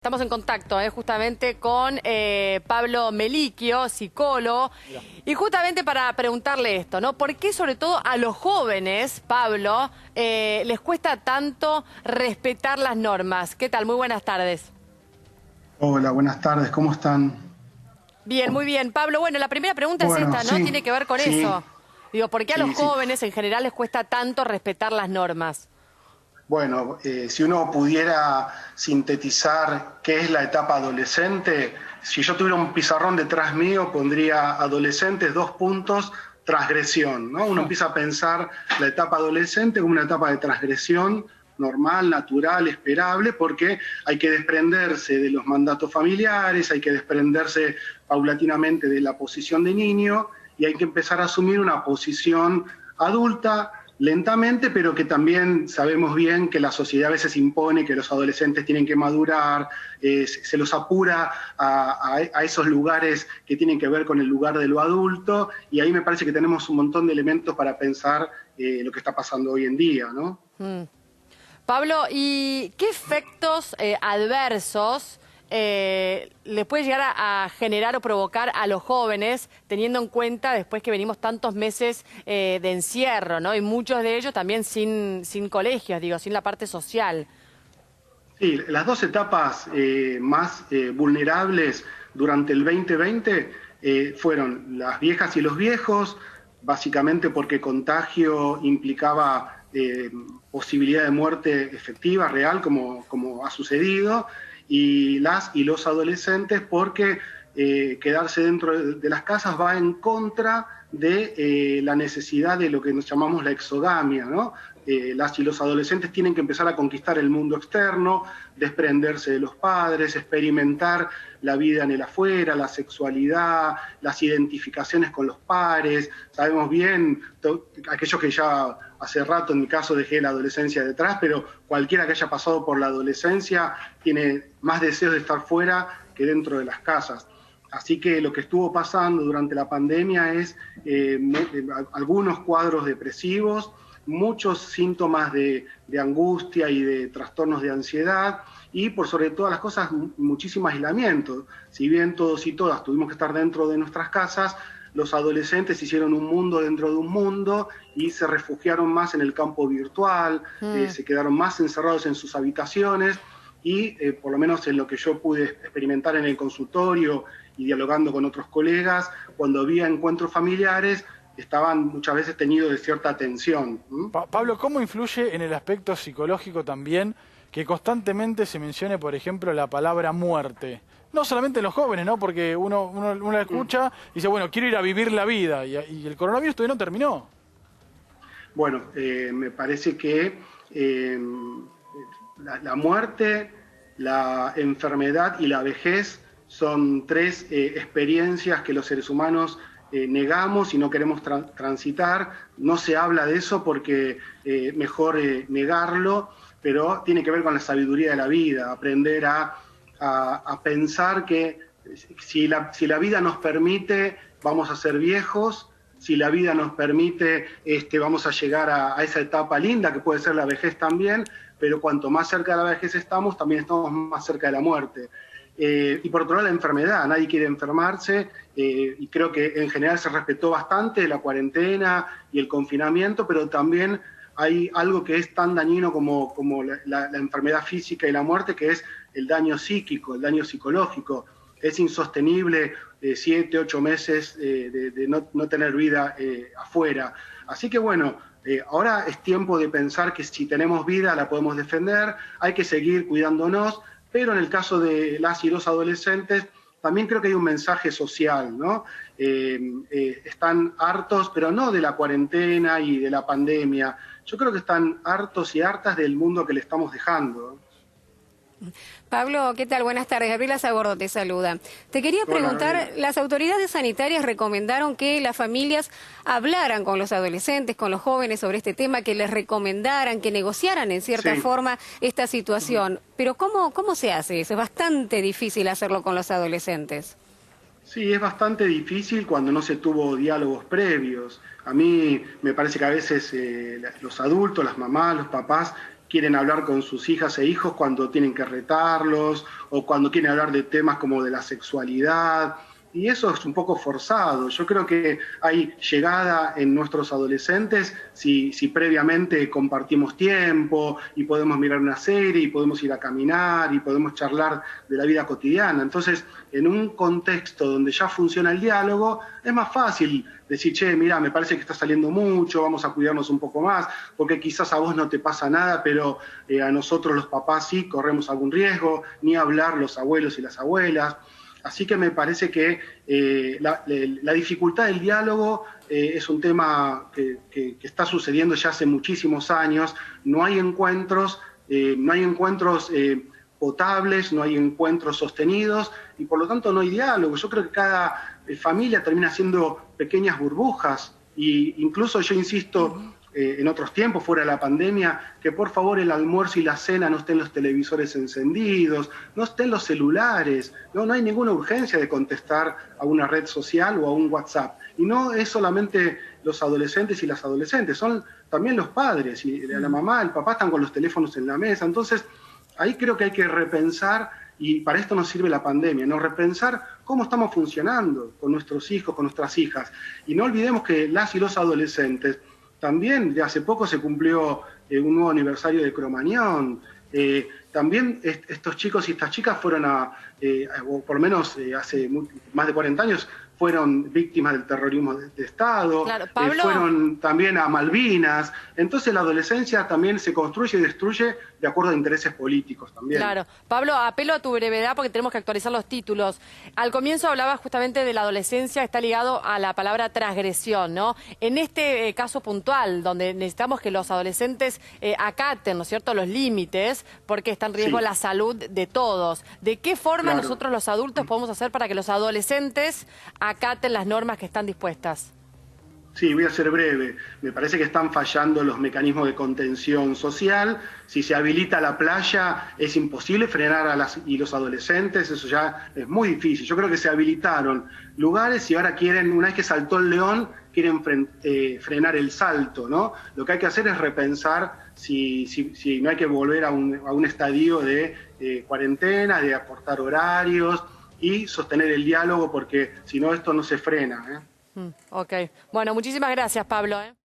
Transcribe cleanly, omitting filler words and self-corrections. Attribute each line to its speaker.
Speaker 1: Estamos en contacto justamente con Pablo Melicchio, psicólogo, y justamente para preguntarle esto, ¿no? ¿Por qué sobre todo a los jóvenes, Pablo, les cuesta tanto respetar las normas? ¿Qué tal? Muy buenas tardes.
Speaker 2: Hola, buenas tardes, ¿cómo están?
Speaker 1: Bien, muy bien. Pablo, bueno, la primera pregunta es
Speaker 2: Bueno,
Speaker 1: esta, ¿no?
Speaker 2: sí,
Speaker 1: Tiene que ver con
Speaker 2: sí,
Speaker 1: eso. Digo, ¿por qué a los
Speaker 2: sí.
Speaker 1: jóvenes en general les cuesta tanto respetar las normas?
Speaker 2: Bueno, si uno pudiera sintetizar qué es la etapa adolescente, si yo tuviera un pizarrón detrás mío, pondría adolescentes, dos puntos, transgresión, ¿no? Uno empieza a pensar la etapa adolescente como una etapa de transgresión normal, natural, esperable, porque hay que desprenderse de los mandatos familiares, hay que desprenderse paulatinamente de la posición de niño y hay que empezar a asumir una posición adulta, lentamente, pero que también sabemos bien que la sociedad a veces impone que los adolescentes tienen que madurar, se los apura a esos lugares que tienen que ver con el lugar de lo adulto, y ahí me parece que tenemos un montón de elementos para pensar lo que está pasando hoy en día, ¿no?
Speaker 1: Pablo, ¿y qué efectos adversos le puede llegar a generar o provocar a los jóvenes, teniendo en cuenta después que venimos tantos meses de encierro, ¿no? Y muchos de ellos también sin colegios, digo, sin la parte social.
Speaker 2: Sí, las dos etapas más vulnerables durante el 2020 fueron las viejas y los viejos, básicamente porque contagio implicaba posibilidad de muerte efectiva, real, como ha sucedido, y las y los adolescentes porque quedarse dentro de las casas va en contra de la necesidad de lo que nos llamamos la exogamia, ¿no? Las y los adolescentes tienen que empezar a conquistar el mundo externo, desprenderse de los padres, experimentar la vida en el afuera, la sexualidad, las identificaciones con los pares. Sabemos bien, aquellos que ya hace rato, en mi caso, dejé la adolescencia detrás, pero cualquiera que haya pasado por la adolescencia tiene más deseos de estar fuera que dentro de las casas. Así que lo que estuvo pasando durante la pandemia es algunos cuadros depresivos, muchos síntomas de angustia y de trastornos de ansiedad y por sobre todas las cosas muchísimo aislamiento. Si bien todos y todas tuvimos que estar dentro de nuestras casas, los adolescentes hicieron un mundo dentro de un mundo y se refugiaron más en el campo virtual, se quedaron más encerrados en sus habitaciones y por lo menos en lo que yo pude experimentar en el consultorio y dialogando con otros colegas, cuando había encuentros familiares, estaban muchas veces tenidos de cierta tensión.
Speaker 3: Pablo, ¿cómo influye en el aspecto psicológico también que constantemente se mencione, por ejemplo, la palabra muerte? No solamente en los jóvenes, ¿no? Porque uno la escucha y dice, bueno, quiero ir a vivir la vida, y el coronavirus todavía no terminó.
Speaker 2: Bueno, me parece que la muerte, la enfermedad y la vejez son tres experiencias que los seres humanos negamos y no queremos transitar. No se habla de eso porque mejor negarlo, pero tiene que ver con la sabiduría de la vida, aprender a pensar que si la vida nos permite, vamos a ser viejos. Si la vida nos permite, vamos a llegar a esa etapa linda que puede ser la vejez también, pero cuanto más cerca de la vejez estamos, también estamos más cerca de la muerte. Y por otro lado, la enfermedad. Nadie quiere enfermarse y creo que en general se respetó bastante la cuarentena y el confinamiento, pero también hay algo que es tan dañino como la enfermedad física y la muerte, que es el daño psíquico, el daño psicológico. Es insostenible 7, 8 meses de no tener vida afuera. Así que bueno, ahora es tiempo de pensar que si tenemos vida la podemos defender, hay que seguir cuidándonos, pero en el caso de las y los adolescentes también creo que hay un mensaje social, ¿no? Están hartos, pero no de la cuarentena y de la pandemia. Yo creo que están hartos y hartas del mundo que le estamos dejando.
Speaker 4: Pablo, ¿qué tal? Buenas tardes. Gabriela Sagordo te saluda. Te quería preguntar,
Speaker 2: Hola,
Speaker 4: las autoridades sanitarias recomendaron que las familias hablaran con los adolescentes, con los jóvenes sobre este tema, que les recomendaran, que negociaran en cierta forma esta situación. Pero ¿cómo se hace eso? Es bastante difícil hacerlo con los adolescentes.
Speaker 2: Sí, es bastante difícil cuando no se tuvo diálogos previos. A mí me parece que a veces los adultos, las mamás, los papás, quieren hablar con sus hijas e hijos cuando tienen que retarlos o cuando quieren hablar de temas como de la sexualidad. Y eso es un poco forzado. Yo creo que hay llegada en nuestros adolescentes si previamente compartimos tiempo y podemos mirar una serie y podemos ir a caminar y podemos charlar de la vida cotidiana. Entonces, en un contexto donde ya funciona el diálogo, es más fácil decir, che, mira, me parece que está saliendo mucho, vamos a cuidarnos un poco más, porque quizás a vos no te pasa nada, pero a nosotros los papás sí corremos algún riesgo, ni hablar los abuelos y las abuelas. Así que me parece que la dificultad del diálogo es un tema que está sucediendo ya hace muchísimos años. No hay encuentros potables, no hay encuentros sostenidos y por lo tanto no hay diálogo. Yo creo que cada familia termina siendo pequeñas burbujas e incluso yo insisto en otros tiempos, fuera de la pandemia, que por favor el almuerzo y la cena no estén los televisores encendidos, no estén los celulares, no hay ninguna urgencia de contestar a una red social o a un WhatsApp. Y no es solamente los adolescentes y las adolescentes, son también los padres, y la mamá, el papá están con los teléfonos en la mesa. Entonces, ahí creo que hay que repensar, y para esto nos sirve la pandemia, ¿no? Repensar cómo estamos funcionando con nuestros hijos, con nuestras hijas. Y no olvidemos que las y los adolescentes también, de hace poco se cumplió un nuevo aniversario de Cromañón. También estos chicos y estas chicas fueron o por lo menos hace más de 40 años, fueron víctimas del terrorismo de Estado,
Speaker 1: claro, Pablo,
Speaker 2: fueron también a Malvinas. Entonces la adolescencia también se construye y destruye de acuerdo a intereses políticos también.
Speaker 1: Claro. Pablo, apelo a tu brevedad porque tenemos que actualizar los títulos. Al comienzo hablabas justamente de la adolescencia, está ligado a la palabra transgresión, ¿no? En este caso puntual, donde necesitamos que los adolescentes acaten, ¿no es cierto?, los límites, porque está en riesgo la salud de todos. ¿De qué forma nosotros los adultos podemos hacer para que los adolescentes acaten las normas que están dispuestas?
Speaker 2: Sí, voy a ser breve. Me parece que están fallando los mecanismos de contención social. Si se habilita la playa, es imposible frenar a los adolescentes, eso ya es muy difícil. Yo creo que se habilitaron lugares y ahora quieren, una vez que saltó el león, quieren frenar el salto, ¿no? Lo que hay que hacer es repensar si no hay que volver a un estadio de cuarentena, de acortar horarios y sostener el diálogo, porque si no esto no se frena, ¿eh?
Speaker 1: Ok. Bueno, muchísimas gracias, Pablo.